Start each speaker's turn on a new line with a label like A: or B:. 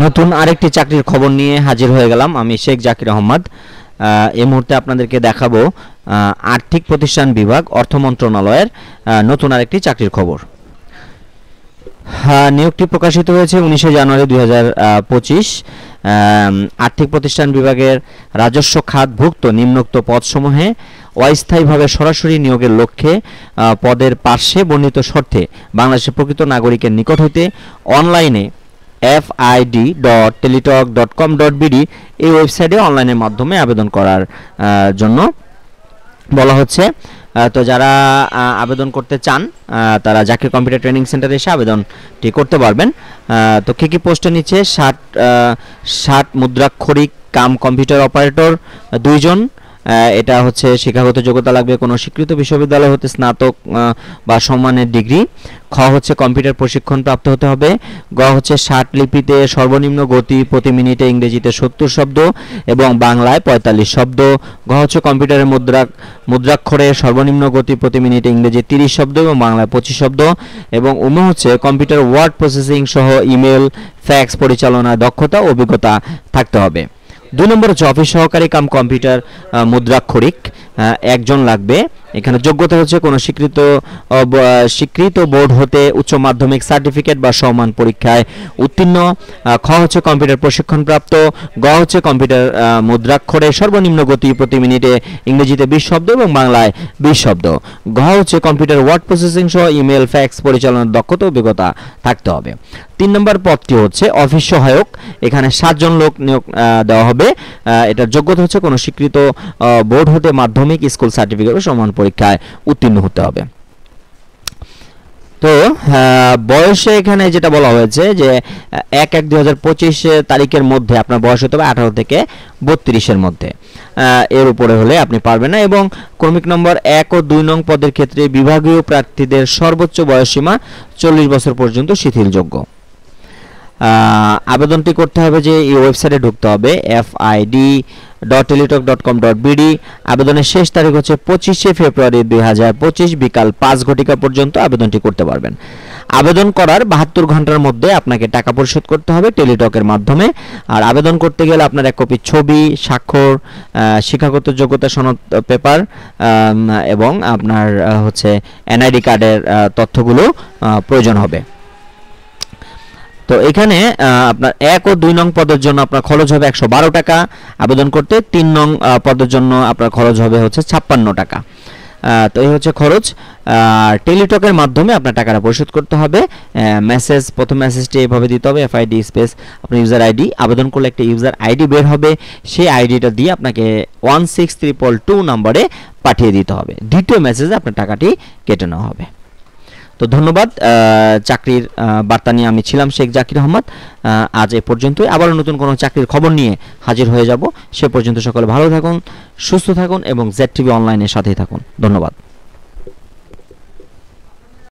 A: নতুন আরেকটি চাকরির খবর নিয়ে হাজির হয়ে গেলাম আমি শেখ জাকির আহমদ। এই মুহূর্তে আপনাদেরকে দেখাবো আর্থিক প্রতিষ্ঠান বিভাগ অর্থ মন্ত্রণালয়ের নতুন আরেকটি চাকরির খবর। নিয়োগটি প্রকাশিত হয়েছে 19 জানুয়ারি 2025। আর্থিক প্রতিষ্ঠান বিভাগের রাজস্ব খাতভুক্ত নিম্নোক্ত পদসমূহে অস্থায়ীভাবে সরাসরি নিয়োগের লক্ষ্যে পদের পার্শ্বে বর্ণিত শর্তে বাংলাদেশের প্রকৃত নাগরিকের নিকট হইতে অনলাইনে fid.teletalk.com.bd এই ওয়েবসাইটে অনলাইনের মাধ্যমে আবেদন করার জন্য বলা হচ্ছে। তো যারা আবেদন করতে চান তারা জাকির কম্পিউটার ট্রেনিং সেন্টারে এসে আবেদনটি করতে পারবেন। তো কী পোস্টে নিচ্ছে 60 মুদ্রাক্ষরিক কাম কম্পিউটার অপারেটর 2 জন। এটা হচ্ছে শিক্ষাগত যোগ্যতা লাগবে কোনো স্বীকৃত বিশ্ববিদ্যালয় হতে স্নাতক বা সম্মানের ডিগ্রি। খ হচ্ছে কম্পিউটার প্রশিক্ষণ প্রাপ্ত হতে হবে। গ হচ্ছে 60 লিপিতে সর্বনিম্ন গতি প্রতি মিনিটে ইংরেজিতে 70 শব্দ এবং বাংলায় 45 শব্দ। ঘ হচ্ছে কম্পিউটারের মুদ্রাক্ষরে সর্বনিম্ন গতি প্রতি মিনিটে ইংরেজি 30 শব্দ এবং বাংলায় 25 শব্দ। এবং উম হচ্ছে কম্পিউটার ওয়ার্ড প্রসেসিং সহ ইমেল ফ্যাক্স পরিচালনায় দক্ষতা ও অভিজ্ঞতা থাকতে হবে। 2 নম্বর হচ্ছে অফিস সহকারী কাম কম্পিউটার মুদ্রাক্ষরিক 1 জন লাগবে। এখানে যোগ্যতা হচ্ছে কোনো স্বীকৃত বোর্ড হতে উচ্চ মাধ্যমিক সার্টিফিকেট বা সমান পরীক্ষায় উত্তীর্ণ। খ হচ্ছে কম্পিউটার প্রশিক্ষণপ্রাপ্ত। গ হচ্ছে কম্পিউটার মুদ্রাক্ষরে সর্বনিম্ন গতি প্রতি মিনিটে ইংরেজিতে 20 শব্দ এবং বাংলায় 20 শব্দ। ঘ হচ্ছে কম্পিউটার ওয়ার্ড প্রসেসিং সহ ইমেল ফ্যাক্স পরিচালনার দক্ষতা অভিজ্ঞতা থাকতে হবে। 3 নম্বর পদটি হচ্ছে অফিস সহায়ক। এখানে 7 জন লোক নিয়োগ দেওয়া হবে। এটার যোগ্যতা হচ্ছে কোনো স্বীকৃত বোর্ড হতে মাধ্যমিক স্কুল সার্টিফিকেট ও সমান পরীক্ষায় উত্তীর্ণ হতে হবে। তো বয়সে এখানে যেটা বলা হয়েছে যে 1/1/2025 তারিখের মধ্যে আপনার বয়স হতে হবে 18 থেকে 32-এর মধ্যে। এর উপরে হলে আপনি পারবেন না। এবং ক্রমিক নম্বর 1 ও 2 নং পদের ক্ষেত্রে বিভাগীয় প্রার্থীদের সর্বোচ্চ বয়সসীমা 40 বছর পর্যন্ত শিথিলযোগ্য। আবেদনটি করতে হবে যে এই ওয়েবসাইটে ঢুকতে হবে fid.teletalk.com.bd। আবেদনের শেষ তারিখ হচ্ছে 25 ফেব্রুয়ারি 2025 বিকাল 5 ঘটিকা পর্যন্ত আবেদনটি করতে পারবেন। আবেদন করার 72 ঘন্টার মধ্যে আপনাকে টাকা পরিশোধ করতে হবে টেলিটকের মাধ্যমে। আর আবেদন করতে গেলে আপনার এক কপি ছবি, স্বাক্ষর, শিক্ষাগত যোগ্যতা সনদ পেপার এবং আপনার হচ্ছে এনআইডি কার্ডের তথ্যগুলো প্রয়োজন হবে। তো এখানে আপনার 1 ও 2 নং পদের জন্য আপনার খরচ হবে 112 টাকা আবেদন করতে। 3 নং পদের জন্য আপনার খরচ হবে হচ্ছে 56 টাকা। তো এই হচ্ছে খরচ। টেলিটকের মাধ্যমে আপনার টাকাটা পরিশোধ করতে হবে। প্রথম মেসেজটি এভাবে দিতে হবে FID স্পেস আপনার ইউজার আইডি। আবেদন করলে একটা ইউজার আইডি বের হবে, সেই আইডিটা দিয়ে আপনাকে 16322 নম্বরে পাঠিয়ে দিতে হবে। দ্বিতীয় মেসেজে আপনার টাকাটি কেটে নেওয়া হবে। তো ধন্যবাদ। চাকরির বার্তা নিয়ে আমি ছিলাম শেখ জাকির আহমদ। আজ এ পর্যন্তই। আবারও নতুন কোনো চাকরির খবর নিয়ে হাজির হয়ে যাব। সে পর্যন্ত সকলে ভালো থাকুন, সুস্থ থাকুন এবং ZTV অনলাইনের সাথেই থাকুন। ধন্যবাদ।